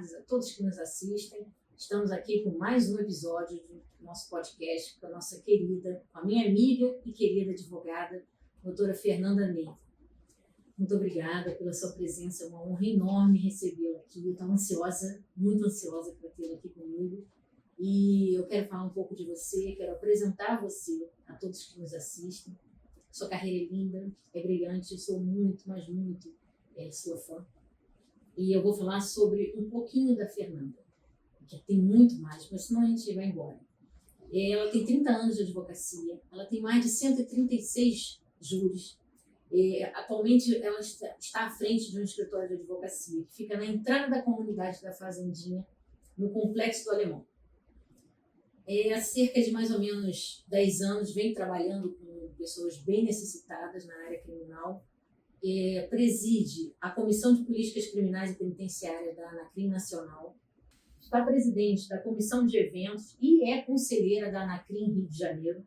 tardes a todos que nos assistem. Estamos aqui com mais um episódio do nosso podcast com a nossa querida, com a minha amiga e querida advogada, doutora Fernanda Ney. Muito obrigada pela sua presença, é uma honra enorme recebê-la aqui. Eu estou ansiosa, muito ansiosa para tê-la aqui comigo. E eu quero falar um pouco de você, quero apresentar você a todos que nos assistem. Sua carreira é linda, é brilhante, eu sou muito, mas muito sua fã. E eu vou falar sobre um pouquinho da Fernanda, que tem muito mais, mas senão a gente vai embora. Ela tem 30 anos de advocacia, ela tem mais de 136 júris. Atualmente ela está à frente de um escritório de advocacia que fica na entrada da comunidade da Fazendinha, no Complexo do Alemão. Há cerca de mais ou menos 10 anos vem trabalhando com pessoas bem necessitadas na área criminal. Preside a Comissão de Políticas Criminais e Penitenciárias da ANACRIM Nacional. Está presidente da Comissão de Eventos e é conselheira da ANACRIM Rio de Janeiro.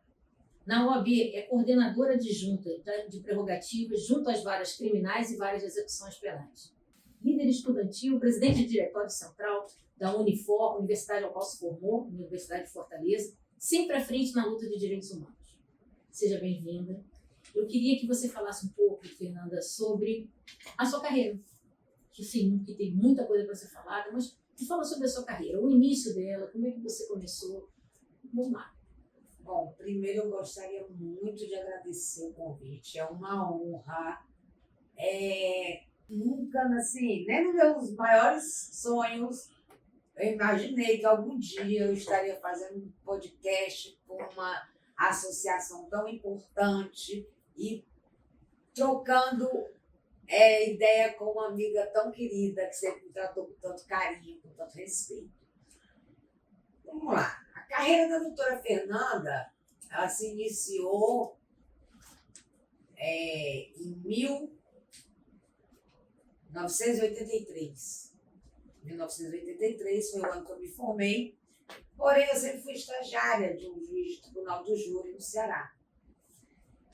Na OAB, é coordenadora adjunta de prerrogativas junto às varas criminais e varas de execuções penais. Líder estudantil, presidente de diretório central da Unifor, universidade ao qual se formou, Universidade de Fortaleza, sempre à frente na luta de direitos humanos. Seja bem-vinda. Eu queria que você falasse um pouco, Fernanda, sobre a sua carreira. Que sim, que tem muita coisa para ser falada, mas fala sobre a sua carreira, o início dela, como é que você começou. Vamos lá. Bom, primeiro eu gostaria muito de agradecer o convite, é uma honra. Nunca, assim, nem nos meus maiores sonhos, eu imaginei que algum dia eu estaria fazendo um podcast com uma associação tão importante e trocando ideia com uma amiga tão querida que sempre me tratou com tanto carinho, com tanto respeito. Vamos lá. A carreira da doutora Fernanda, ela se iniciou em 1983. 1983 foi o ano que eu me formei, porém eu sempre fui estagiária de um juiz de tribunal do júri no Ceará.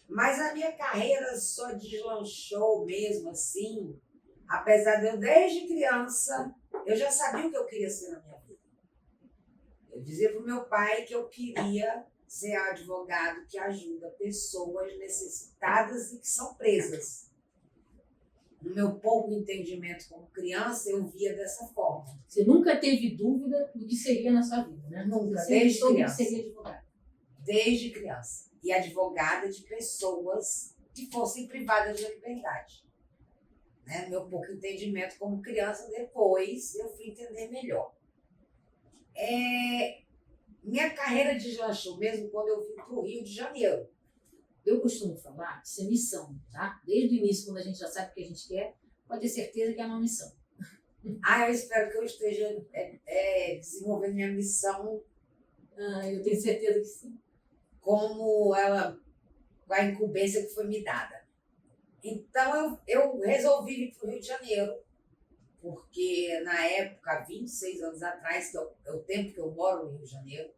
Mas a minha carreira só deslanchou mesmo assim, apesar de eu desde criança, eu já sabia o que eu queria ser na minha vida. Eu dizia para o meu pai que eu queria ser advogado que ajuda pessoas necessitadas e que são presas. No meu pouco entendimento como criança, eu via dessa forma. Você nunca teve dúvida do que seria na sua vida, né? Nunca, desde criança. Que seria advogada. Desde criança. E advogada de pessoas que fossem privadas de liberdade. Né? Meu pouco entendimento como criança, depois eu fui entender melhor. Minha carreira deslanchou mesmo quando eu vim para o Rio de Janeiro. Eu costumo falar que isso é missão, tá? Desde o início, quando a gente já sabe o que a gente quer, pode ter certeza que é uma missão. Eu espero que eu esteja desenvolvendo minha missão. Eu tenho certeza que sim. Com a incumbência que foi me dada. Então, eu resolvi vir para o Rio de Janeiro, porque na época, 26 anos atrás, que é o tempo que eu moro no Rio de Janeiro,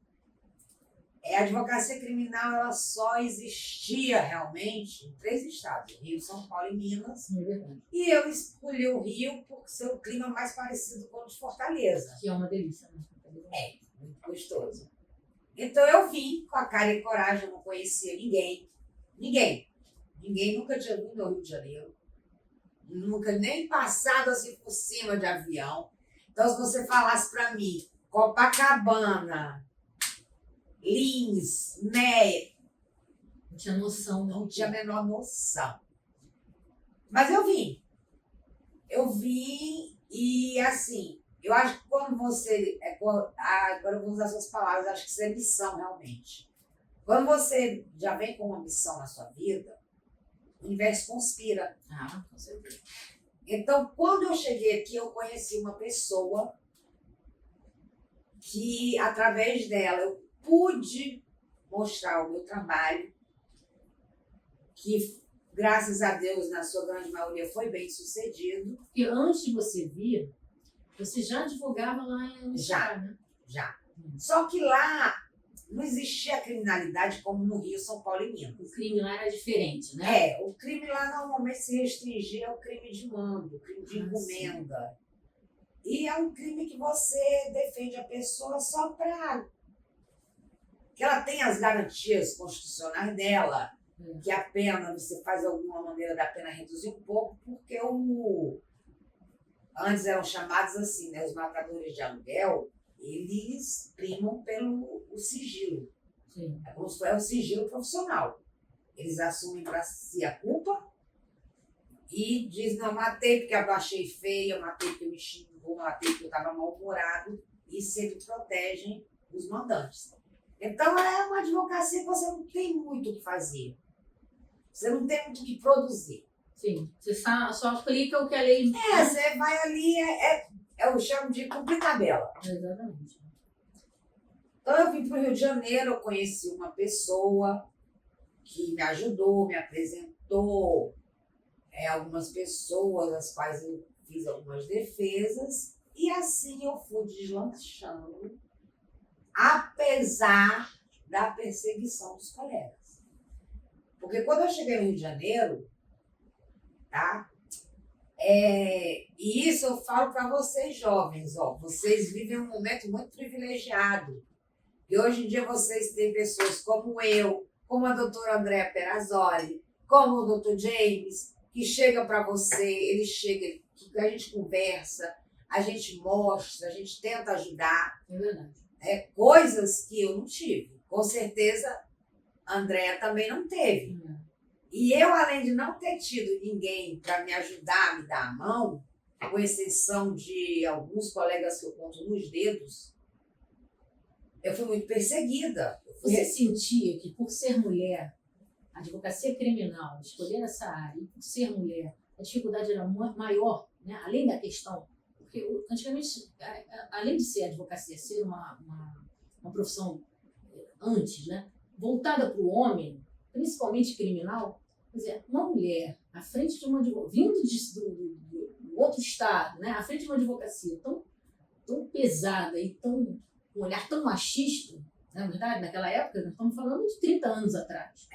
a advocacia criminal ela só existia realmente em 3 estados, Rio, São Paulo e Minas. É verdade. E eu escolhi o Rio por ser o clima mais parecido com o de Fortaleza. Que é uma delícia, né? Muito gostoso. Então eu vim com a cara e coragem, eu não conhecia ninguém. Ninguém nunca tinha vindo ao Rio de Janeiro. Nunca nem passado assim por cima de avião. Então se você falasse para mim, Copacabana, Lins, Meia, não tinha noção. Não tinha a menor noção. Mas eu vim. E assim, eu acho que quando você... Agora eu vou usar suas palavras, acho que isso é missão realmente. Quando você já vem com uma missão na sua vida, o universo conspira. Com certeza. Então, quando eu cheguei aqui, eu conheci uma pessoa que, através dela, eu pude mostrar o meu trabalho, que, graças a Deus, na sua grande maioria, foi bem sucedido. Porque antes de você vir, você já advogava lá no Ceará, né? Já. Só que lá não existia criminalidade como no Rio, São Paulo e Minas. O crime lá era diferente, né? O crime lá normalmente se restringia ao crime de mando, crime de encomenda. E é um crime que você defende a pessoa só para que ela tenha as garantias constitucionais dela, que a pena, você faz alguma maneira da pena reduzir um pouco, porque antes eram chamados assim, né, os matadores de aluguel, eles primam pelo o sigilo. Sim. É como se fosse o sigilo profissional. Eles assumem para si a culpa e dizem, não, matei porque eu achei feia, matei porque eu me xingou, matei porque eu estava mal-humorado, e sempre protegem os mandantes. Então, é uma advocacia que você não tem muito o que fazer. Você não tem muito o que produzir. Sim, você só aplica o que a lei... Você vai ali, eu chamo de cumprir tabela. Exatamente. Então, eu vim para o Rio de Janeiro, eu conheci uma pessoa que me ajudou, me apresentou algumas pessoas, as quais eu fiz algumas defesas, e assim eu fui deslanchando, apesar da perseguição dos colegas. Porque quando eu cheguei no Rio de Janeiro, tá? E isso eu falo para vocês jovens, ó, vocês vivem um momento muito privilegiado. E hoje em dia vocês têm pessoas como eu, como a doutora Andréa Perazzoli, como o doutor James, que chega para você, ele chega, a gente conversa, a gente mostra, a gente tenta ajudar. É verdade. Coisas que eu não tive. Com certeza, a Andréa também não teve. E eu, além de não ter tido ninguém para me ajudar, me dar a mão, com exceção de alguns colegas que eu conto nos dedos, eu fui muito perseguida. Você sentia que, por ser mulher, a advocacia criminal, escolher essa área, e por ser mulher, a dificuldade era maior, né? Além da questão, porque antigamente, além de ser a advocacia ser uma profissão antes, né? Voltada para o homem, principalmente criminal, quer dizer, uma mulher à frente de uma advocacia, vindo do outro estado, né? À frente de uma advocacia tão pesada e um olhar tão machista, na verdade, naquela época, nós estamos falando de 30 anos atrás.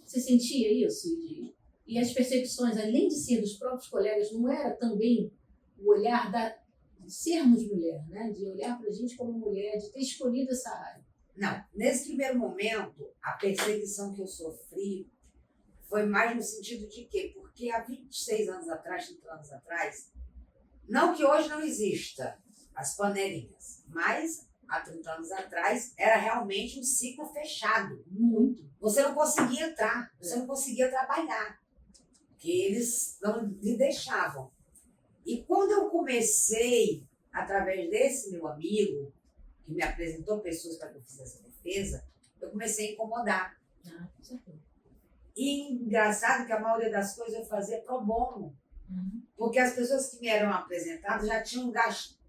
Você sentia isso? E as percepções, além de ser dos próprios colegas, não era também o olhar de sermos mulher, né? De olhar para a gente como mulher, de ter escolhido essa área? Não, nesse primeiro momento, a perseguição que eu sofri foi mais no sentido de quê? Porque há 26 anos atrás, 30 anos atrás, não que hoje não exista as panelinhas, mas há 30 anos atrás era realmente um ciclo fechado. Muito. Você não conseguia entrar, você não conseguia trabalhar, porque eles não lhe deixavam. E quando eu comecei, através desse meu amigo, que me apresentou pessoas para que eu fizesse essa defesa, eu comecei a incomodar. Com certeza. E engraçado que a maioria das coisas eu fazia pro bono. Porque as pessoas que me eram apresentadas já tinham gasto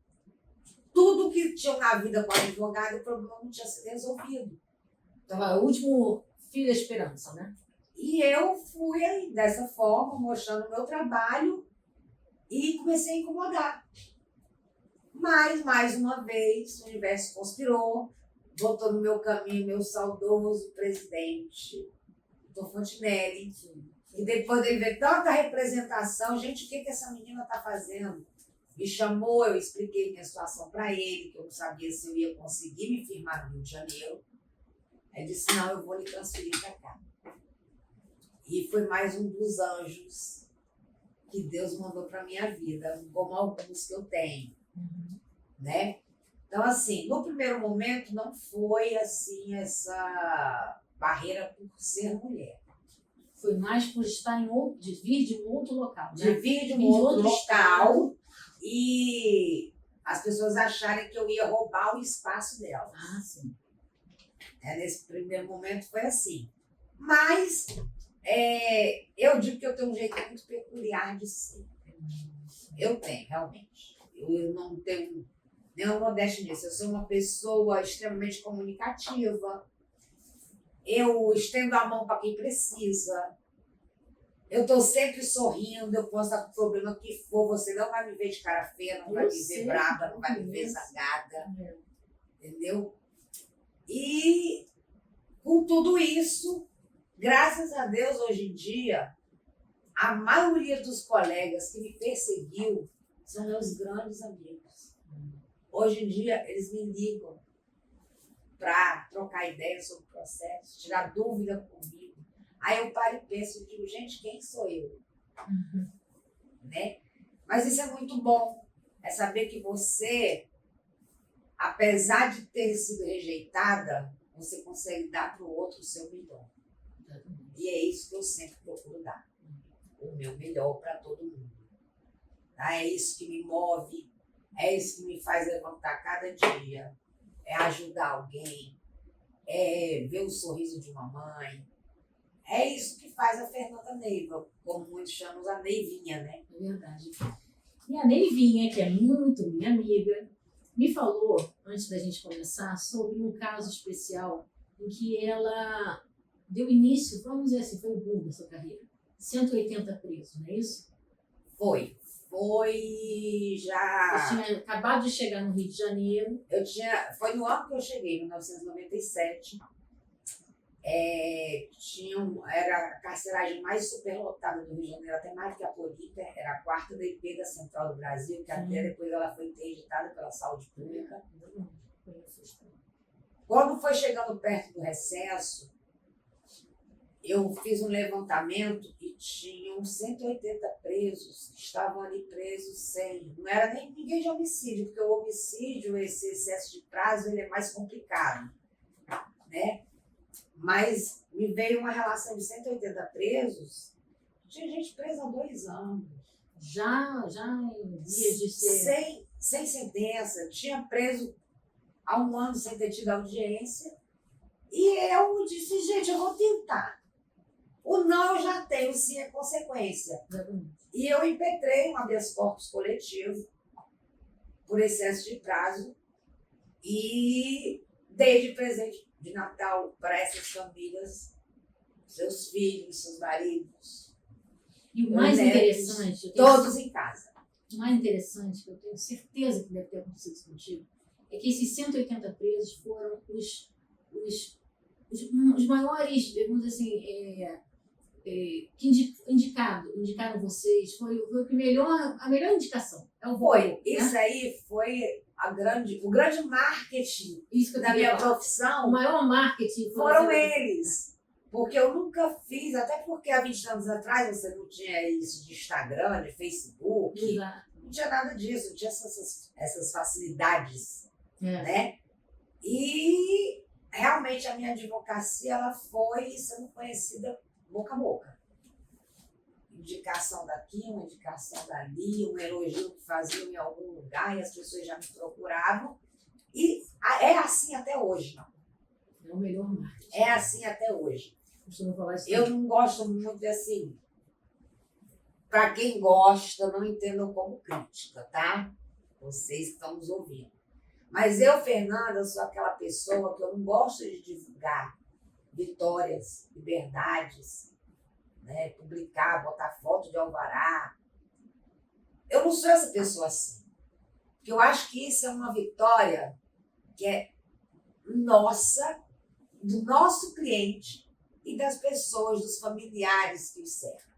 tudo que tinham na vida com a advogada, o problema não tinha sido resolvido. Então, o último fio da esperança, né? E eu fui dessa forma, mostrando o meu trabalho e comecei a incomodar. Mas, mais uma vez, o universo conspirou, botou no meu caminho meu saudoso presidente, Dr. Fontinelli, e depois dele ver tanta representação, gente, o que essa menina está fazendo? Me chamou, eu expliquei minha situação para ele, que eu não sabia se eu ia conseguir me firmar no Rio de Janeiro. Ele disse, não, eu vou lhe transferir para cá. E foi mais um dos anjos que Deus mandou para minha vida, como alguns que eu tenho. Né? Então, assim, no primeiro momento não foi assim essa barreira por ser mulher. Foi mais por estar de vir de um outro local, né? De vir de um outro local e as pessoas acharem que eu ia roubar o espaço delas. Sim. Nesse primeiro momento foi assim. Mas eu digo que eu tenho um jeito muito peculiar de ser. Eu tenho, realmente. Eu não tenho nenhuma modéstia nisso. Eu sou uma pessoa extremamente comunicativa. Eu estendo a mão para quem precisa. Eu estou sempre sorrindo, eu posso estar com o problema que for, você não vai me ver de cara feia, não vai me ver brava, não vai me ver zangada. Entendeu? E com tudo isso, graças a Deus, hoje em dia, a maioria dos colegas que me perseguiu São meus grandes amigos. Hoje em dia, eles me ligam para trocar ideias sobre o processo, tirar dúvida comigo. Aí eu paro e penso e digo, gente, quem sou eu? Né? Mas isso é muito bom. É saber que você, apesar de ter sido rejeitada, você consegue dar para o outro o seu melhor. E é isso que eu sempre procuro dar. O meu melhor para todo mundo. Tá? É isso que me move, é isso que me faz levantar cada dia. É ajudar alguém, é ver o sorriso de uma mãe. É isso que faz a Fernanda Neiva, como muitos chamam a Neivinha, né? É verdade. E a Neivinha, que é muito minha amiga, me falou, antes da gente começar, sobre um caso especial em que ela deu início, vamos dizer assim, foi o boom da sua carreira. 180 presos, não é isso? Foi já. Você tinha acabado de chegar no Rio de Janeiro. Foi no ano que eu cheguei, em 1997. Era a carceragem mais superlotada do Rio de Janeiro, até mais que a Polícia, era a quarta DP da Central do Brasil, que até depois ela foi interditada pela saúde pública. Quando foi chegando perto do recesso, eu fiz um levantamento e tinham 180 presos que estavam ali presos sem. Não era nem ninguém de homicídio, porque o homicídio, esse excesso de prazo, ele é mais complicado, né? Mas me veio uma relação de 180 presos, tinha gente presa há 2 anos. Já em dias de ser. Sem sentença, tinha preso há 1 ano sem ter tido audiência. E eu disse, gente, eu vou tentar. O não eu já tenho, sim é consequência. E eu impetrei um habeas corpus coletivo por excesso de prazo e dei de presente de Natal para essas famílias, seus filhos, seus maridos. E o mais interessante... Todos em casa. O mais interessante, que eu tenho certeza que deve ter acontecido contigo, é que esses 180 presos foram os maiores, vamos dizer assim, que indicaram vocês, foi a melhor indicação. É o Foi. né? Isso aí foi o grande marketing da minha profissão. O maior marketing foram eles. Porque eu nunca fiz, até porque há 20 anos atrás você não tinha isso de Instagram, de Facebook. Exato. Não tinha nada disso, não tinha essas facilidades. Né? E realmente a minha advocacia ela foi sendo conhecida boca a boca. Indicação daqui, uma indicação dali, um elogio que faziam em algum lugar e as pessoas já me procuravam. E é assim até hoje, não. É o melhor marketing. É assim até hoje. Eu não gosto muito de assim. Para quem gosta, não entendam como crítica, tá? Vocês que estão nos ouvindo. Mas eu, Fernanda, sou aquela pessoa que eu não gosto de divulgar vitórias, liberdades, né? Publicar, botar foto de alvará. Eu não sou essa pessoa assim. Porque eu acho que isso é uma vitória que é nossa, do nosso cliente e das pessoas, dos familiares que o cercam.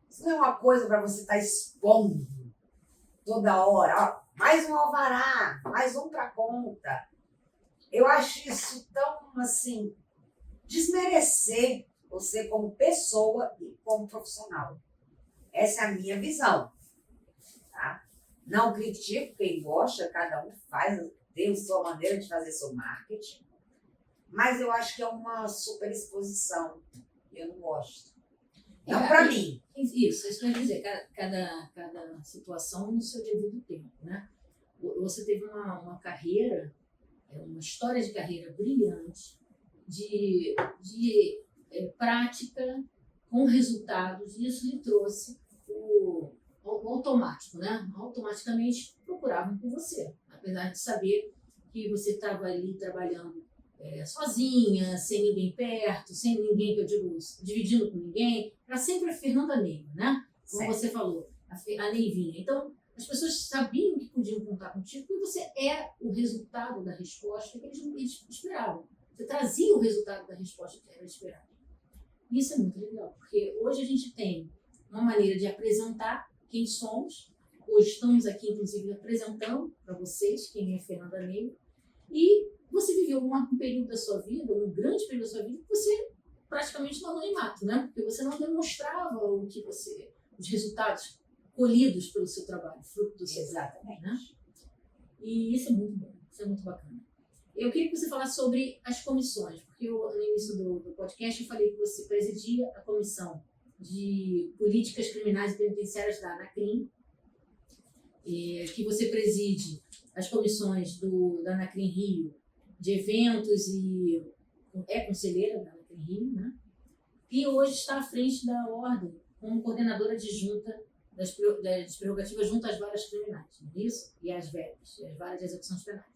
Isso não é uma coisa para você estar expondo toda hora. Ó, mais um alvará, mais um para conta. Eu acho isso tão, assim, desmerecer você como pessoa e como profissional. Essa é a minha visão. Tá? Não critico quem gosta, cada um tem a sua maneira de fazer seu marketing, mas eu acho que é uma super exposição. Eu não gosto. Não para mim. Isso quer dizer, cada situação no seu devido tempo, né? Você teve uma carreira, uma história de carreira brilhante, de prática com resultados, e isso lhe trouxe o automático, né? Automaticamente procuravam por você, apesar de saber que você estava ali trabalhando sozinha, sem ninguém perto, sem ninguém, que eu digo, dividindo com ninguém, era sempre a Fernanda Neiva, né? Como certo. Você falou, a Neivinha. Então, as pessoas sabiam que podiam contar contigo porque você é o resultado da resposta que eles esperavam. Você trazia o resultado da resposta que era esperado. Isso é muito legal, porque hoje a gente tem uma maneira de apresentar quem somos, hoje estamos aqui, inclusive, apresentando para vocês quem é Fernanda Ney. E você viveu um período da sua vida, um grande período da sua vida, que você praticamente no anonimato, né? Porque você não demonstrava os resultados colhidos pelo seu trabalho, fruto do seu trabalho, né? E isso é muito bom, isso é muito bacana. Eu queria que você falasse sobre as comissões, porque no início do podcast eu falei que você presidia a comissão de políticas criminais e penitenciárias da ANACRIM, que você preside as comissões da ANACRIM Rio, de eventos e é conselheira da ANACRIM Rio, né? E hoje está à frente da Ordem como coordenadora adjunta das prerrogativas junto às varas criminais, não é isso? E às VEPs, as varas de execuções penais.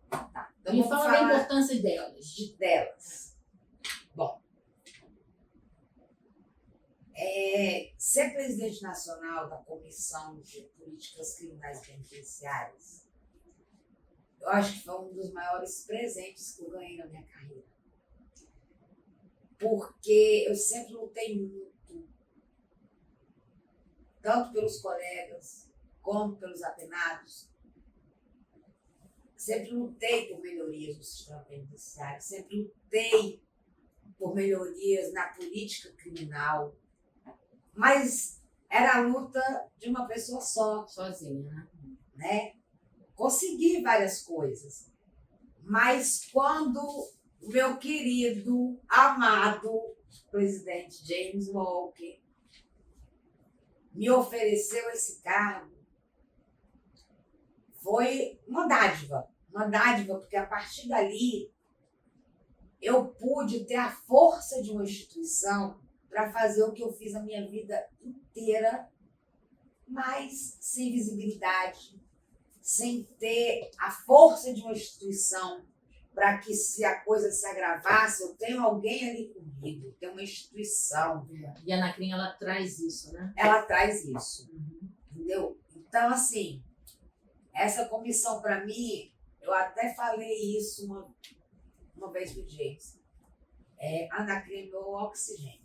Tá. Então, Me fala da importância delas. Bom, ser presidente nacional da Comissão de Políticas Criminais e Penitenciárias, eu acho que foi um dos maiores presentes que eu ganhei na minha carreira. Porque eu sempre lutei muito, tanto pelos colegas, como pelos apenados. Sempre lutei por melhorias no sistema penitenciário, sempre lutei por melhorias na política criminal, mas era a luta de uma pessoa só. Sozinha, né? Consegui várias coisas, mas quando o meu querido, amado presidente James Walker me ofereceu esse cargo, foi uma dádiva, porque a partir dali eu pude ter a força de uma instituição para fazer o que eu fiz a minha vida inteira, mas sem visibilidade, sem ter a força de uma instituição para que, se a coisa se agravasse, eu tenho alguém ali comigo, tem uma instituição. E a ANACRIM, ela traz isso, né? Ela traz isso, entendeu? Então, assim, essa comissão, para mim, eu até falei isso uma vez para o James. A ANACRIM é meu oxigênio.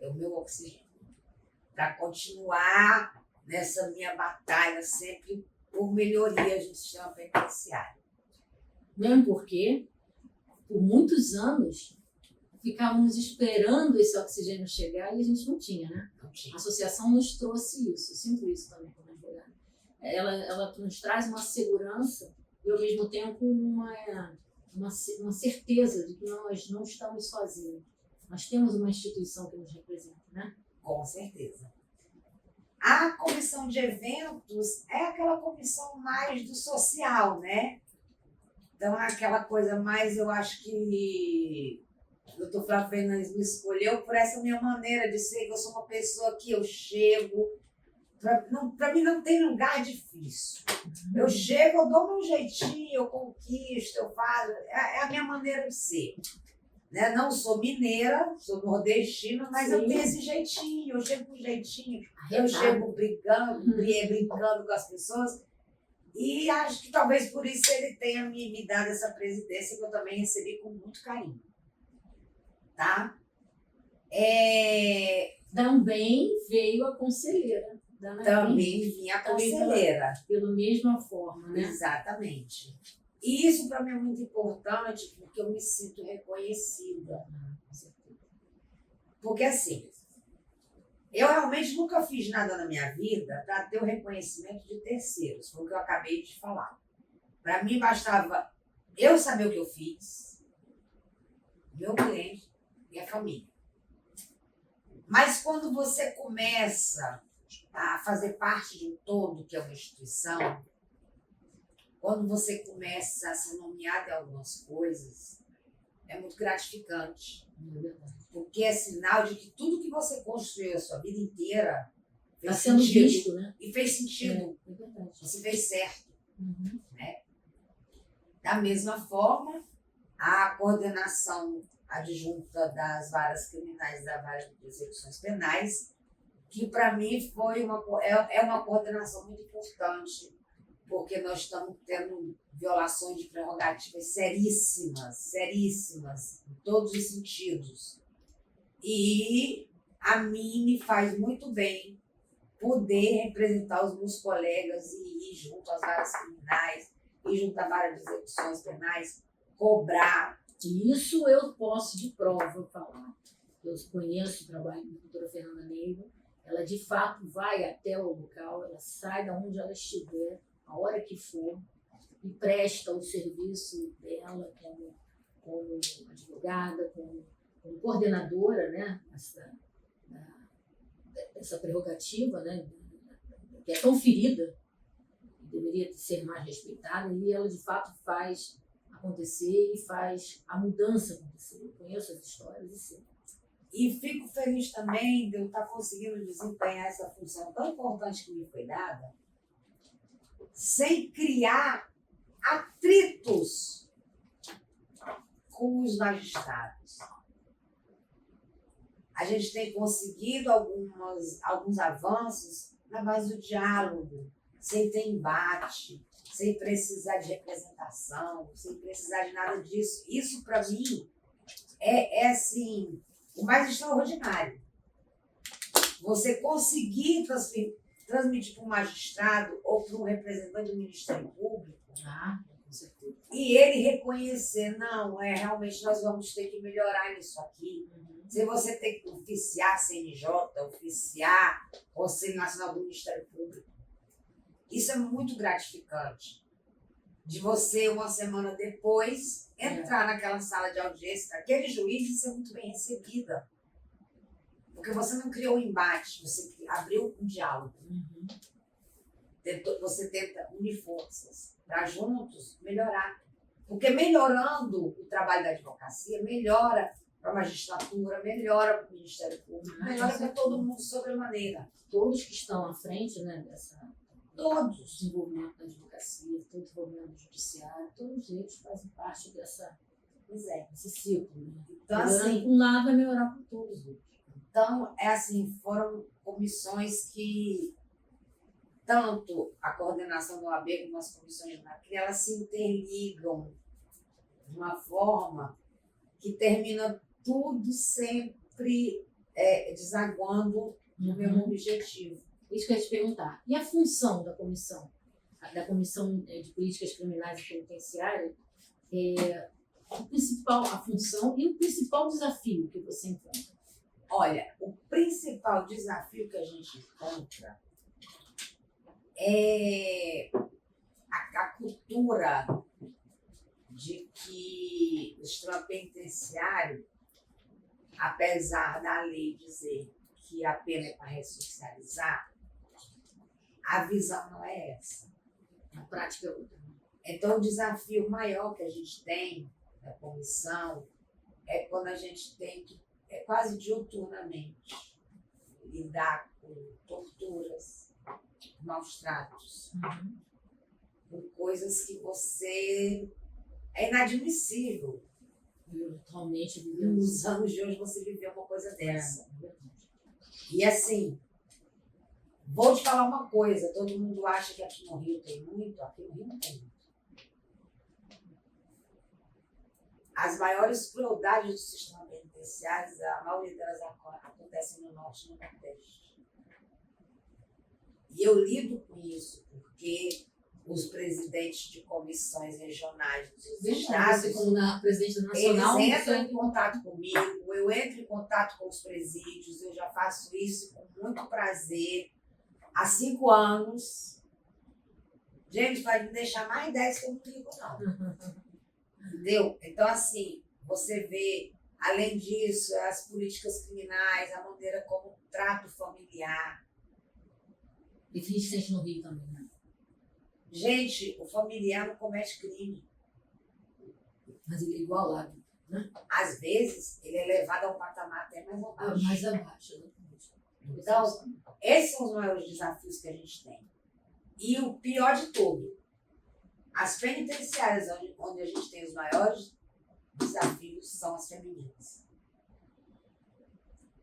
É o meu oxigênio. Para continuar nessa minha batalha sempre por melhorias no sistema penitenciário. Mesmo porque, por muitos anos, ficávamos esperando esse oxigênio chegar e a gente não tinha, né? Não tinha. A associação nos trouxe isso, eu sinto isso também como advogada. Ela nos traz uma segurança e, ao mesmo tempo, uma certeza de que nós não estamos sozinhos. Nós temos uma instituição que nos representa, né? Com certeza. A comissão de eventos é aquela comissão mais do social, né? Então, é aquela coisa mais, eu acho que o doutor Flávio Fernandes me escolheu por essa minha maneira de ser, que eu sou uma pessoa que eu chego. Para mim não tem lugar difícil. Eu chego, eu dou meu jeitinho, eu conquisto, eu faço. É a minha maneira de ser. Né? Não sou mineira, sou nordestina, mas eu tenho esse jeitinho, eu chego com jeitinho, eu chego brincando com as pessoas. E acho que talvez por isso ele tenha me dado essa presidência, que eu também recebi com muito carinho. Tá? Também veio a conselheira da ANACRIM. Também vinha a conselheira. Pela mesma forma, né? Exatamente. E isso para mim é muito importante, porque eu me sinto reconhecida. Porque assim, eu realmente nunca fiz nada na minha vida para ter o reconhecimento de terceiros, foi o que eu acabei de falar. Para mim bastava eu saber o que eu fiz, meu cliente e a família. Mas quando você começa a fazer parte de um todo, que é uma instituição, quando você começa a ser nomeado em algumas coisas, é muito gratificante. Porque é sinal de que tudo que você construiu a sua vida inteira fez sendo sentido. visto, né? E fez sentido. É verdade. Você fez certo. Né? Da mesma forma, a coordenação adjunta das varas criminais e da vara de execuções penais, que para mim foi uma coordenação muito importante, porque nós estamos tendo violações de prerrogativas seríssimas, em todos os sentidos. E a mim me faz muito bem, poder representar os meus colegas e ir junto às varas criminais, ir junto à vara de execuções penais, cobrar. Isso eu posso de prova falar. Eu conheço o trabalho da doutora Fernanda Neiva. Ela, de fato, vai até o local, ela sai da onde ela estiver, a hora que for, e presta o serviço dela como advogada, como coordenadora, né, essa prerrogativa, né, que é conferida, deveria ser mais respeitada, e ela, de fato, faz acontecer e faz a mudança acontecer. Eu conheço as histórias e sei. E fico feliz também de eu estar conseguindo desempenhar essa função tão importante que me foi dada, sem criar atritos com os magistrados. A gente tem conseguido alguns avanços na base do diálogo, sem ter embate, sem precisar de representação, sem precisar de nada disso. Isso, para mim, é assim, o mais extraordinário. Você conseguir transmitir para um magistrado ou para um representante do Ministério Público, Com certeza. e ele reconhecer, não, realmente nós vamos ter que melhorar isso aqui. Se você tem que oficiar CNJ, oficiar Conselho Nacional do Ministério Público, isso é muito gratificante. De você, uma semana depois, entrar naquela sala de audiência, aquele juiz, e ser muito bem recebida. Porque você não criou um embate, você abriu um diálogo. Você tenta unir forças para juntos melhorar. Porque melhorando o trabalho da advocacia, melhora para a magistratura, melhora para o Ministério Público, melhora para todo mundo sobremaneira. Todos que estão à frente, né, Todos. desenvolvimento da advocacia, todo o desenvolvimento do judiciário, todos eles fazem parte desse ciclo. Né? Então, assim, um lado vai melhorar para todos os outros. Então, foram comissões que, tanto a coordenação do OAB como as comissões da CRI, elas se interligam de uma forma que termina tudo sempre desaguando no mesmo objetivo. Isso que eu ia te perguntar. E a função da Comissão de Políticas Criminais e Penitenciárias, a função e o principal desafio que você encontra? Olha, o principal desafio que a gente encontra é a cultura de que o sistema penitenciário, apesar da lei dizer que a pena é para ressocializar, a visão não é essa. Na prática é outra. Então, o desafio maior que a gente tem da comissão é quando a gente tem que, quase diuturnamente, lidar com torturas, maus tratos, com coisas que é inadmissível. Atualmente, nos anos de hoje, você viveu uma coisa dessa. E assim, vou te falar uma coisa, todo mundo acha que aqui no Rio tem muito, aqui no Rio não tem muito. As maiores crueldades do sistema penitenciário, a maioria delas acontecem no Norte e no Nordeste. E eu lido com isso porque os presidentes de comissões regionais dos estados, como presidente nacional, eles entram em contato comigo, eu entro em contato com os presídios, eu já faço isso com muito prazer. Há 5 anos, gente, pode me deixar mais 10 que eu não ligo, não. Entendeu? Então, assim, você vê, além disso, as políticas criminais, a maneira como trata o familiar. E que a gente sente no Rio também, né? Gente, o familiar não comete crime. Mas ele é igualado, né? Às vezes, ele é levado a um patamar até mais abaixo. Mais abaixo. Então, esses são os maiores desafios que a gente tem. E o pior de tudo, as penitenciárias onde a gente tem os maiores desafios são as femininas.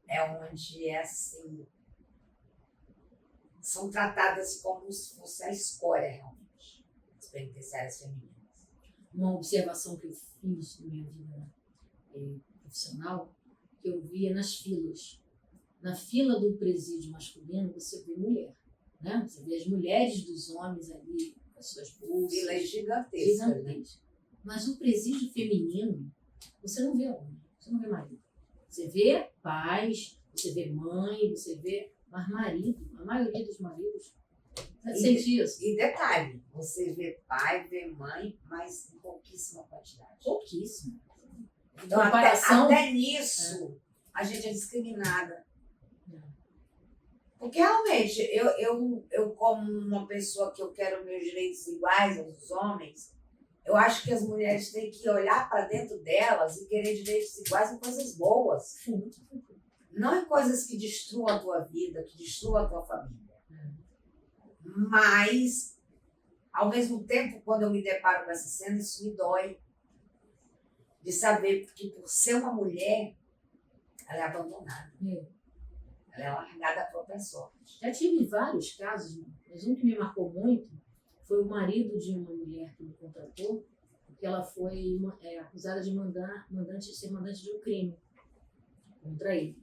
É onde, assim, são tratadas como se fosse a escória, realmente, as penitenciárias femininas. Uma observação que eu fiz na minha vida profissional, que eu via nas filas. na fila do presídio masculino, você vê mulher, né? Você vê as mulheres dos homens ali, com as suas bolsas. Fila gigantesca. Né? Mas no presídio feminino, você não vê homem, você não vê marido. Você vê pais, você vê mãe, você vê marido. A maioria dos maridos sente isso. E detalhe, você vê pai, vê mãe, mas em pouquíssima quantidade. Pouquíssimo. Então, até nisso, a gente é discriminada. Porque realmente, eu como uma pessoa que eu quero meus direitos iguais aos homens, eu acho que as mulheres têm que olhar para dentro delas e querer direitos iguais em coisas boas. Não em coisas que destruam a tua vida, que destruam a tua família. Mas, ao mesmo tempo, quando eu me deparo com essa cena, isso me dói. De saber que, por ser uma mulher, ela é abandonada. Ela é largada à própria sorte. Já tive vários casos, mas um que me marcou muito foi o marido de uma mulher que me contratou, porque ela foi acusada de ser mandante de um crime contra ele.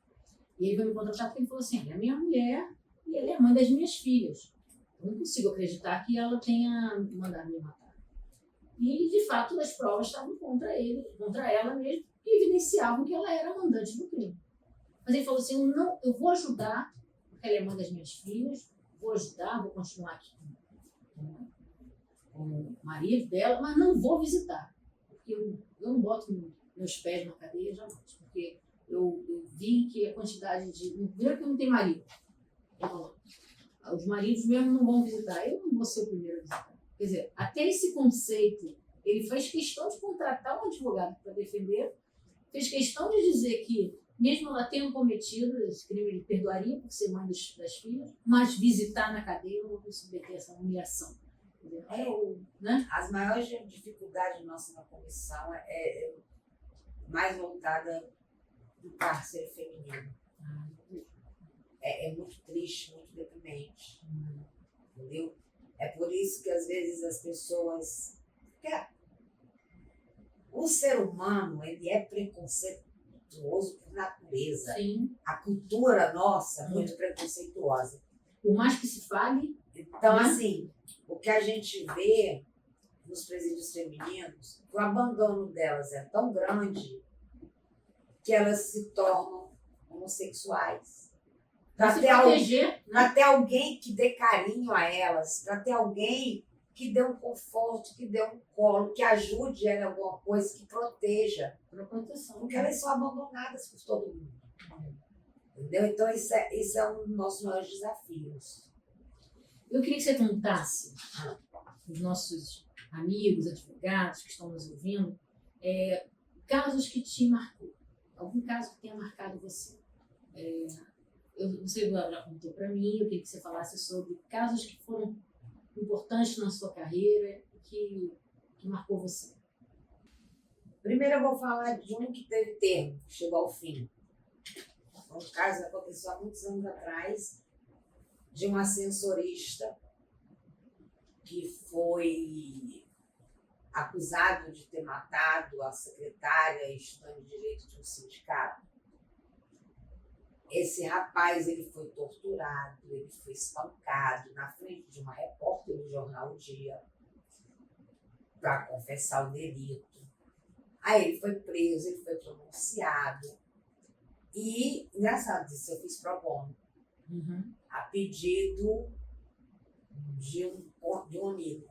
E ele veio me contratar porque ele falou assim, ela é minha mulher e ela é a mãe das minhas filhas. Eu não consigo acreditar que ela tenha mandado me matar. E, de fato, as provas estavam contra ela mesmo, e evidenciavam que ela era mandante do crime. Mas ele falou assim, eu vou ajudar, porque ela é mãe das minhas filhas, vou ajudar, vou continuar aqui com o marido dela, mas não vou visitar, porque eu não boto meus pés na cadeia jamais, porque eu vi que a quantidade de... Primeiro que eu não tenho marido. Então, os maridos mesmo não vão visitar, eu não vou ser o primeiro a visitar. Quer dizer, até esse conceito, ele fez questão de contratar um advogado para defender, fez questão de dizer que, mesmo ela tendo cometido esse crime, ele perdoaria por ser mãe das filhas, mas visitar na cadeia eu não vou submeter essa humilhação. Né? As maiores dificuldades nossas na comissão é mais voltada do cárcere feminino. É muito triste, muito deprimente. Entendeu? É por isso que às vezes as pessoas... O ser humano, ele é preconceituoso por natureza. Sim. A cultura nossa é muito preconceituosa. Por mais que se fale... Então, assim, o que a gente vê nos presídios femininos, o abandono delas é tão grande que elas se tornam homossexuais. Para ter alguém que dê carinho a elas, para ter alguém que dê um conforto, que dê um colo, que ajude ela em alguma coisa, que proteja. Porque elas são abandonadas por todo mundo. Entendeu? Então, isso é um dos nossos maiores desafios. Eu queria que você contasse os nossos amigos, advogados que estão nos ouvindo, casos que te marcou. Algum caso que tenha marcado você. Você já contou para mim, eu queria que você falasse sobre casos que foram importantes na sua carreira e que marcou você. Primeiro eu vou falar de um que teve termo, que chegou ao fim. Um caso que aconteceu há muitos anos atrás, de um ascensorista que foi acusado de ter matado a secretária e estudante de direito de um sindicato. Esse rapaz, ele foi torturado, ele foi espancado na frente de uma repórter do jornal O Dia para confessar o delito. Aí ele foi preso, ele foi pronunciado. E, engraçado disso, eu fiz pro bono, a pedido de um amigo.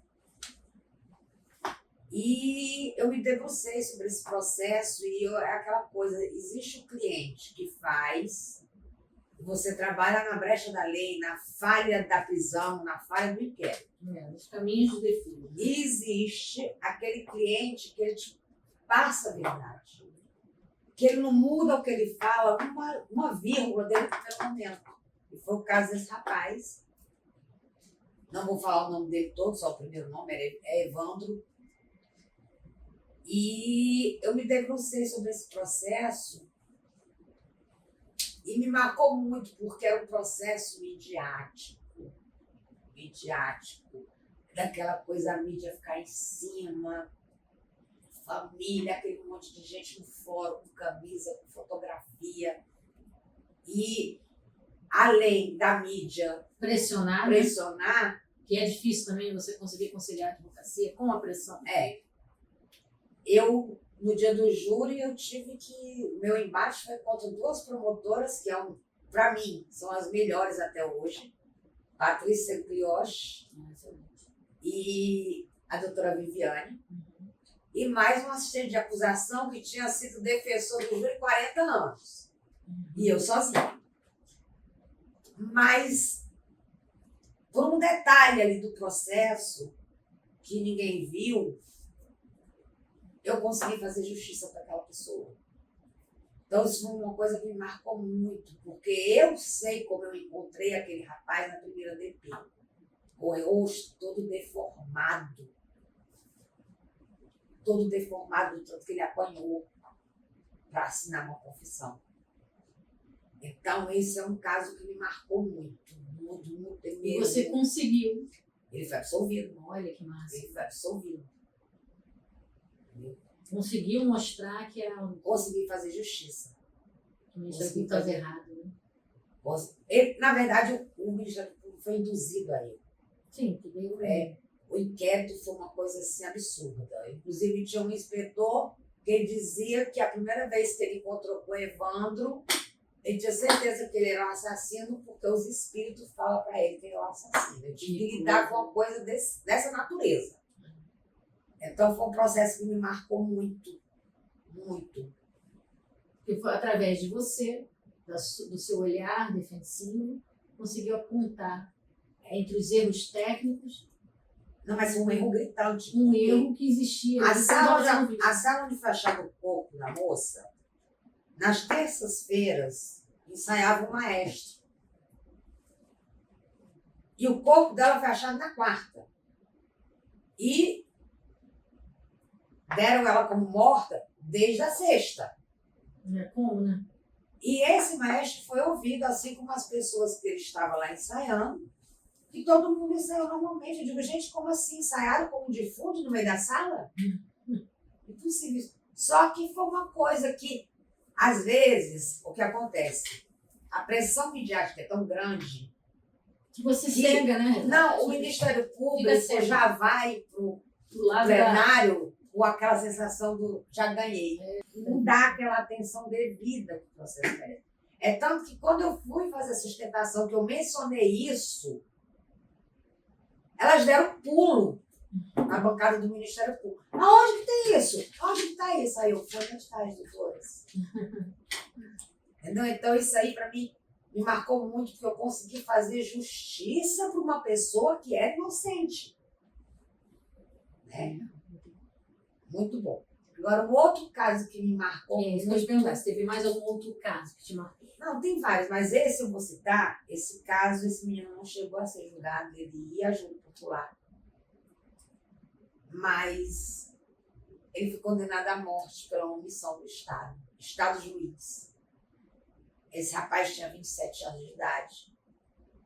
E eu me debrucei sobre esse processo e é aquela coisa, existe o cliente que faz, você trabalha na brecha da lei, na falha da prisão, na falha do inquérito. Os caminhos de defesa. Existe aquele cliente que ele te passa a verdade, que ele não muda o que ele fala, uma vírgula dele no primeiro momento. E foi o caso desse rapaz. Não vou falar o nome dele todo, só o primeiro nome, é Evandro. E eu me debrucei sobre esse processo e me marcou muito, porque era um processo midiático, daquela coisa, a mídia ficar em cima, família, aquele monte de gente no fórum, com camisa, com fotografia. E além da mídia Pressionar, né? pressionar, Que é difícil também você conseguir conciliar a advocacia com a pressão. eu, no dia do júri, eu tive que... O meu embate foi contra duas promotoras, que para mim, são as melhores até hoje. Patrícia Brioche e a doutora Viviane. E mais um assistente de acusação que tinha sido defensor do júri 40 anos. E eu sozinha. Mas, por um detalhe ali do processo, que ninguém viu, eu consegui fazer justiça para aquela pessoa. Então, isso foi uma coisa que me marcou muito, porque eu sei como eu encontrei aquele rapaz na primeira DP. O rosto todo deformado. Todo deformado, do tanto que ele apanhou para assinar uma confissão. Então, esse é um caso que me marcou muito, muito, muito. E você conseguiu. Ele foi absolvido. Olha que massa. Ele foi absolvido. Conseguiu mostrar que era um... Consegui fazer justiça. O Ministério Público estava errado, né? Ele, na verdade, o Ministério Público foi induzido a ele. Sim, que veio... O inquérito foi uma coisa assim absurda. Inclusive, tinha um inspetor que ele dizia que a primeira vez que ele encontrou com o Evandro, ele tinha certeza que ele era um assassino, porque os espíritos falam para ele que ele é um assassino. Ele tinha que lidar com uma coisa dessa natureza. Então, foi um processo que me marcou muito, muito. Porque foi através de você, do seu olhar defensivo, conseguiu apontar entre os erros técnicos. Não, mas foi um erro gritante. Um erro que existia. A sala onde foi achado o corpo da moça, nas terças-feiras, ensaiava o maestro. E o corpo dela foi achado na quarta. E deram ela como morta desde a sexta. Como, né? E esse maestro foi ouvido, assim como as pessoas que ele estava lá ensaiando, e todo mundo ensaiou normalmente. Eu digo, gente, como assim? Ensaiaram como um defunto no meio da sala? Impossível. Só que foi uma coisa que, às vezes, o que acontece? A pressão midiática é tão grande que você cega, né? Não, o Ministério Público já vai pro plenário com aquela sensação do já ganhei. Não dá aquela atenção devida que o processo merece. É tanto que quando eu fui fazer a sustentação, que eu mencionei isso, elas deram pulo na bancada do Ministério Público. Aonde que tem isso? Aonde que está isso? Aí eu fui, onde está as doutoras? Entendeu? Então isso aí para mim me marcou muito, porque eu consegui fazer justiça para uma pessoa que é inocente. Né? Muito bom. Agora, um outro caso que me marcou... Isso, vou te perguntar, se teve mais algum outro caso que te marcou? Não, tem vários, mas esse eu vou citar. Esse caso, esse menino não chegou a ser julgado, ele ia a júri popular. Mas ele foi condenado à morte pela omissão do Estado. Estado juiz. Esse rapaz tinha 27 anos de idade.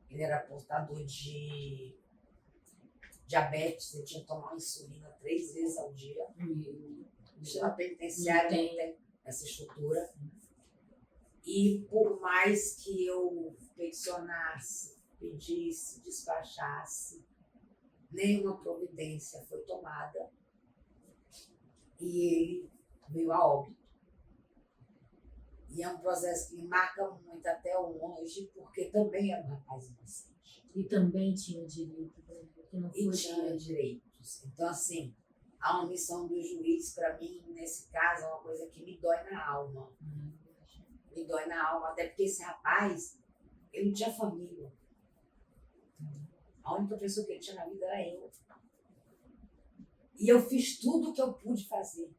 Ele era portador de diabetes, ele tinha que tomar insulina 3 vezes ao dia. O sistema penitenciário não tem essa estrutura. E por mais que eu peticionasse, pedisse, despachasse, nenhuma providência foi tomada. E ele veio a óbito. E é um processo que me marca muito até hoje, porque também era um rapaz inocente. E também tinha direito, que não foi e tinha direitos. Então, assim, a omissão do juiz, para mim, nesse caso, é uma coisa que me dói na alma. Me dói na alma, até porque esse rapaz, ele não tinha família. A única pessoa que ele tinha na vida era eu. E eu fiz tudo o que eu pude fazer.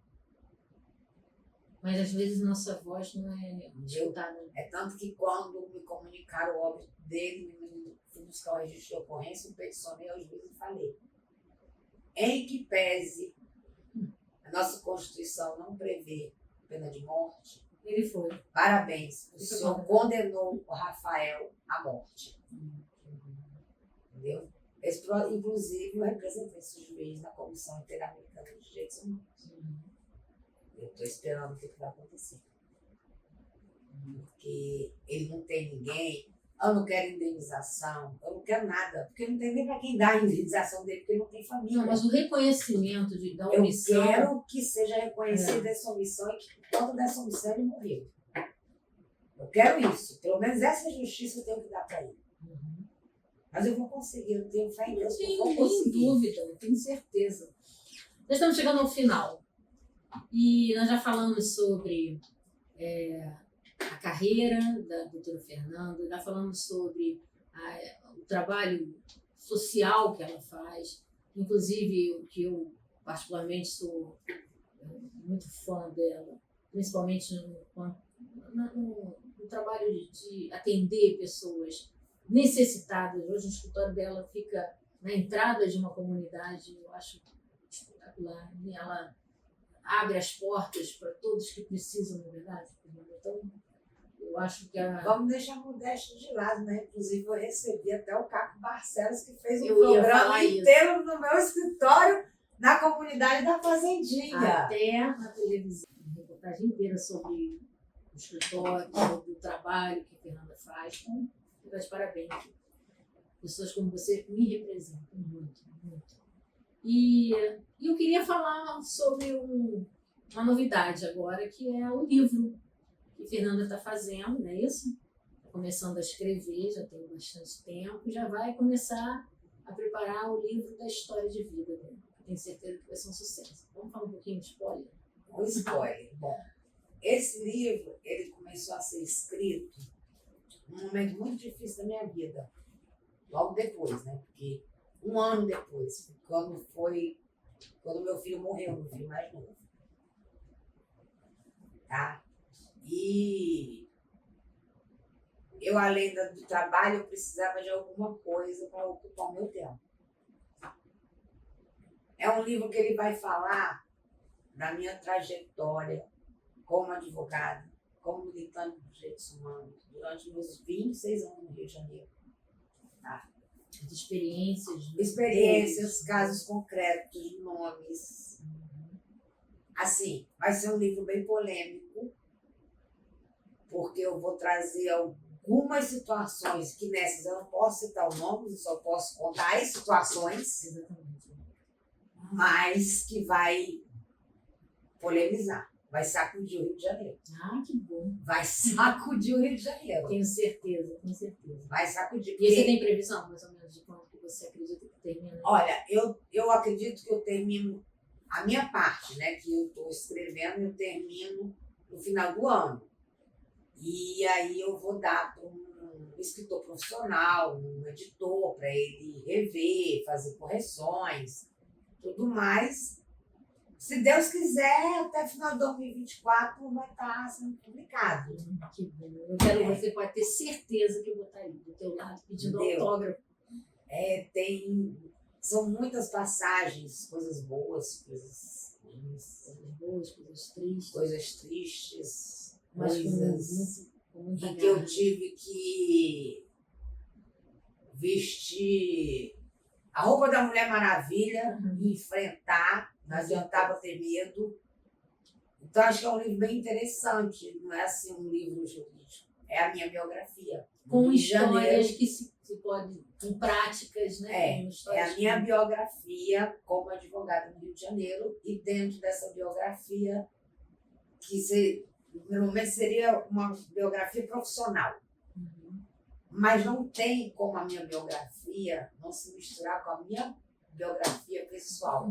Mas às vezes nossa voz não é escutada. É tanto que quando me comunicaram o óbito dele, fui buscar o registro de ocorrência, eu peticionei ao juiz e falei: em que pese a nossa Constituição não prevê pena de morte, ele foi. Parabéns, o senhor condenou o Rafael à morte. Entendeu? Inclusive, eu representei esse juiz na Comissão Interamericana de Direitos Humanos. Eu estou esperando o que vai acontecer. Porque ele não tem ninguém Eu não quero indenização, eu não quero nada, porque não tem nem para quem dar a indenização dele, porque ele não tem família. Não, mas o reconhecimento da Eu omissão... quero que seja reconhecida essa omissão e que por conta dessa omissão ele morreu. Eu quero isso. Pelo menos essa justiça eu tenho que dar para ele. Uhum. Mas eu vou conseguir, eu tenho fé em Deus que eu vou Sem conseguir. dúvida, eu tenho certeza. Nós estamos chegando ao final. E nós já falamos sobre a carreira da doutora Fernanda, já falamos sobre o trabalho social que ela faz, inclusive o que eu particularmente sou muito fã dela, principalmente no trabalho de atender pessoas necessitadas. Hoje o escritório dela fica na entrada de uma comunidade, eu acho espetacular. E ela abre as portas para todos que precisam, na verdade. Então, eu acho que Vamos deixar a modéstia de lado, né? Inclusive, eu recebi até o Caco Barcelos, que fez um Eu ia programa falar inteiro no meu escritório, na comunidade da Fazendinha. Até na televisão, uma reportagem inteira sobre o escritório, sobre o trabalho que a Fernanda faz. Então, eu dou de parabéns. Pessoas como você me representam muito, muito. E eu queria falar sobre uma novidade agora, que é o livro que a Fernanda está fazendo, não é isso? Está começando a escrever, já tem bastante tempo, já vai começar a preparar o livro da história de vida dela. Tenho certeza que vai ser um sucesso. Vamos falar um pouquinho de spoiler? Um spoiler. Bom, esse livro, ele começou a ser escrito num momento muito difícil da minha vida. Logo depois, né? Porque um ano depois, quando meu filho morreu, meu filho mais novo. Tá? E eu, além do trabalho, eu precisava de alguma coisa para ocupar o meu tempo. É um livro que ele vai falar da minha trajetória como advogada, como militante dos direitos humanos, durante meus 26 anos no Rio de Janeiro. Tá? As experiências. Experiências, casos concretos, nomes. Assim, vai ser um livro bem polêmico, porque eu vou trazer algumas situações que nessas eu não posso citar o nome, eu só posso contar as situações. Exatamente. Mas que vai polemizar, vai sacudir o Rio de Janeiro. Ah, que bom. Vai sacudir o Rio de Janeiro. Tenho certeza, tenho certeza. Vai sacudir. E você tem previsão, mais ou menos, de quando que você acredita que termina? Olha, eu acredito que eu termino a minha parte, né, que eu estou escrevendo, eu termino no final do ano. E aí eu vou dar para um escritor profissional, um editor, para ele rever, fazer correções, tudo mais. Se Deus quiser, até final de 2024 vai estar sendo publicado. Que bom. Eu quero, você pode ter certeza que eu vou estar aí do teu lado pedindo autógrafo. São muitas passagens, coisas boas, coisas ruins. Coisas boas, coisas tristes. Coisas tristes, Mas coisas com em que eu tive que vestir a roupa da Mulher Maravilha e enfrentar, não adiantava ter medo. Então, acho que é um livro bem interessante, não é assim um livro jurídico, é a minha biografia. Com histórias que se pode, com práticas, né? É a minha biografia como advogada no Rio de Janeiro, e dentro dessa biografia, que no primeiro momento seria uma biografia profissional. Mas não tem como a minha biografia não se misturar com a minha biografia pessoal.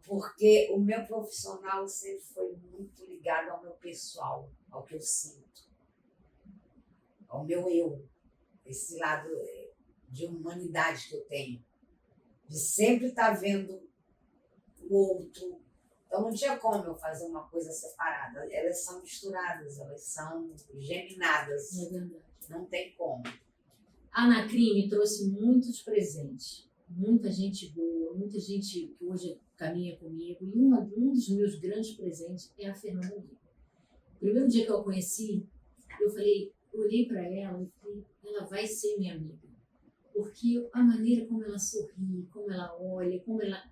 Porque o meu profissional sempre foi muito ligado ao meu pessoal, ao que eu sinto, ao meu eu, esse lado de humanidade que eu tenho, de sempre estar vendo o outro. Então não tinha como eu fazer uma coisa separada. Elas são misturadas, elas são geminadas. É verdade. Não tem como. A Anacrim me trouxe muitos presentes. Muita gente boa, muita gente que hoje caminha comigo. E um dos meus grandes presentes é a Fernanda Lima. O primeiro dia que eu a conheci, eu olhei para ela e falei, ela vai ser minha amiga. Porque a maneira como ela sorri, como ela olha, como ela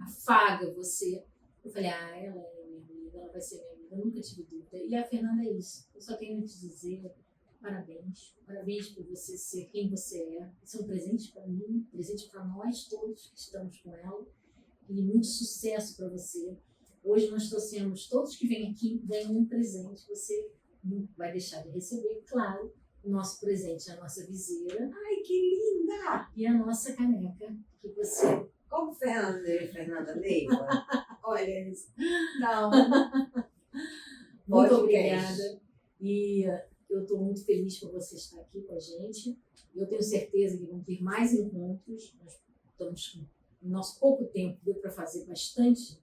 afaga você. Eu falei, ela é minha amiga, ela vai ser minha amiga. Eu nunca tive dúvida. E a Fernanda é isso. Eu só tenho a te dizer, Parabéns. Parabéns por você ser quem você é. Isso é um presente para mim, um presente para nós todos que estamos com ela. E muito sucesso para você. Hoje nós trouxemos, todos que vêm aqui ganham um presente. Você não vai deixar de receber, claro, o nosso presente, a nossa viseira Ai, que linda! e a nossa caneca, que você... Como Fernanda Neiva? Olha isso. Não. Muito Podcast. obrigada. E eu estou muito feliz por você estar aqui com a gente. Eu tenho certeza que vão ter mais encontros. Nós estamos no nosso pouco tempo, deu para fazer bastante,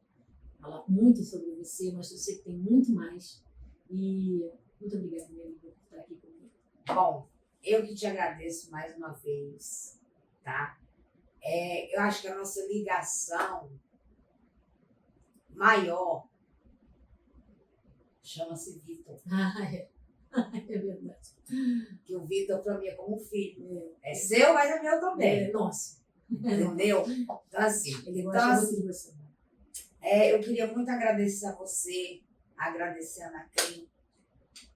falar muito sobre você, mas eu sei que tem muito mais. E muito obrigada, minha amiga, por estar aqui comigo. Bom, eu que te agradeço mais uma vez, tá? Eu acho que a nossa ligação maior chama-se Vitor. É verdade. Que o Vitor, para mim, é como um filho. É seu, mas é meu também. É nosso. Entendeu? Então, assim, Ele gosta muito de você. eu queria muito agradecer a você, agradecer a Ana Crim.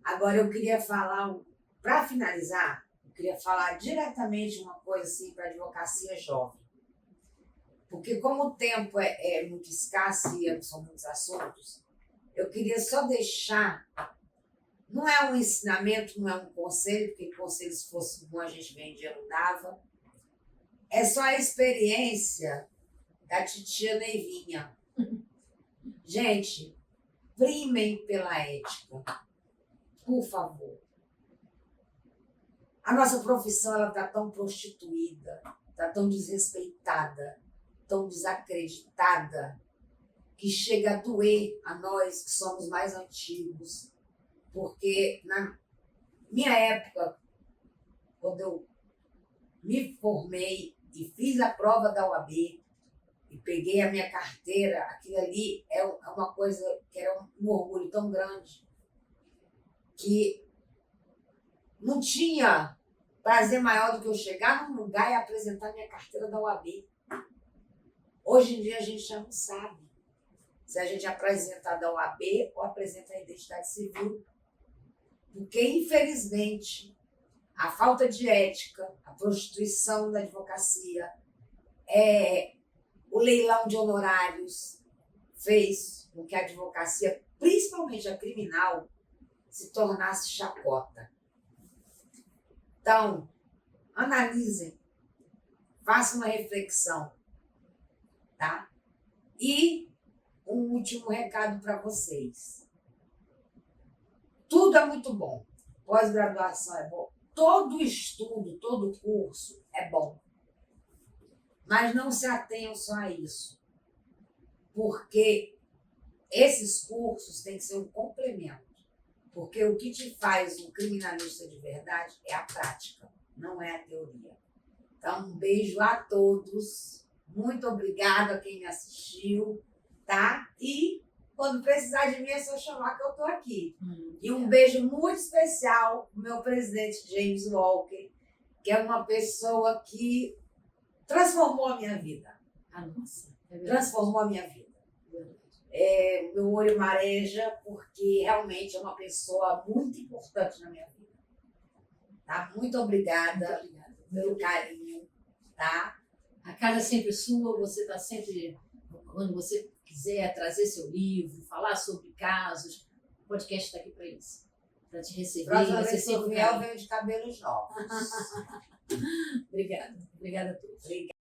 Agora, eu queria falar, para finalizar, eu queria falar diretamente uma coisa assim para a advocacia jovem. Porque como o tempo é muito escasso e são muitos assuntos, eu queria só deixar, não é um ensinamento, não é um conselho, porque conselho se fosse bom a gente vendia, não dava. É só a experiência da titia Neivinha. Gente, primem pela ética, por favor. A nossa profissão está tão prostituída, está tão desrespeitada, tão desacreditada, que chega a doer a nós que somos mais antigos. Porque na minha época, quando eu me formei e fiz a prova da OAB e peguei a minha carteira, aquilo ali é uma coisa que era um orgulho tão grande que não tinha prazer maior do que eu chegar num lugar e apresentar minha carteira da OAB. Hoje em dia a gente já não sabe se a gente apresenta da OAB ou apresenta a identidade civil, porque infelizmente a falta de ética, a prostituição da advocacia, o leilão de honorários fez com que a advocacia, principalmente a criminal, se tornasse chacota. Então, analisem, façam uma reflexão, tá? E um último recado para vocês. Tudo é muito bom. Pós-graduação é bom. Todo estudo, todo curso é bom. Mas não se atenham só a isso. Porque esses cursos têm que ser um complemento. Porque o que te faz um criminalista de verdade é a prática, não é a teoria. Então, um beijo a todos. Muito obrigada a quem me assistiu, tá? E quando precisar de mim é só chamar que eu estou aqui. E um beijo muito especial pro meu presidente James Walker, que é uma pessoa que transformou a minha vida. Transformou a minha vida. Meu olho mareja porque realmente é uma pessoa muito importante na minha vida. Tá? Muito obrigada pelo carinho, tá? A casa é sempre sua, você está sempre, quando você quiser trazer seu livro, falar sobre casos, o podcast está aqui para isso. Para te receber. Próxima Você vez que eu sempre vier, eu venho de cabelos novos. Obrigada. Obrigada a todos. Obrigada.